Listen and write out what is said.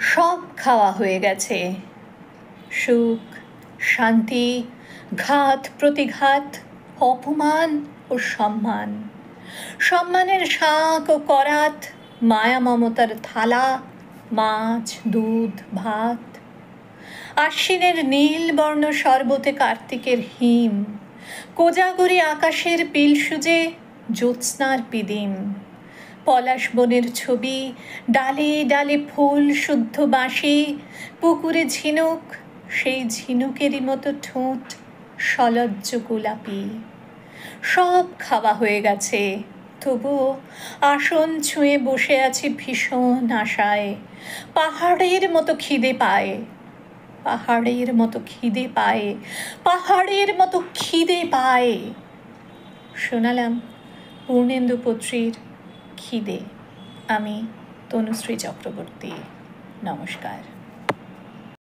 সব খাওয়া হয়ে গেছে, সুখ শান্তি, ঘাত প্রতিঘাত, অপমান ও সম্মান, সম্মানের শাঁখ ও করাত, মায়া মমতার থালা, মাছ দুধ ভাত, আশ্বিনের নীল বর্ণ শরবতে কার্তিকের হিম, কোজাগরি আকাশের পিল সুজে জ্যোৎস্নার পিদিম, পলাশ বনের ছবি, ডালে ডালে ফুল শুদ্ধ বাঁশি, পুকুরে ঝিনুক, সেই ঝিনুকেরই মতো ঠোঁট সলজ্জ গোলাপি। সব খাওয়া হয়ে গেছে, তবুও আসন ছুঁয়ে বসে আছি ভীষণ আশায়। পাহাড়ের মতো খিদে পায়, পাহাড়ের মতো খিদে পায়, পাহাড়ের মতো খিদে পায়। শোনালাম পূর্ণেন্দু পত্রীর খিদে। আমি তনুশ্রী চক্রবর্তী। নমস্কার।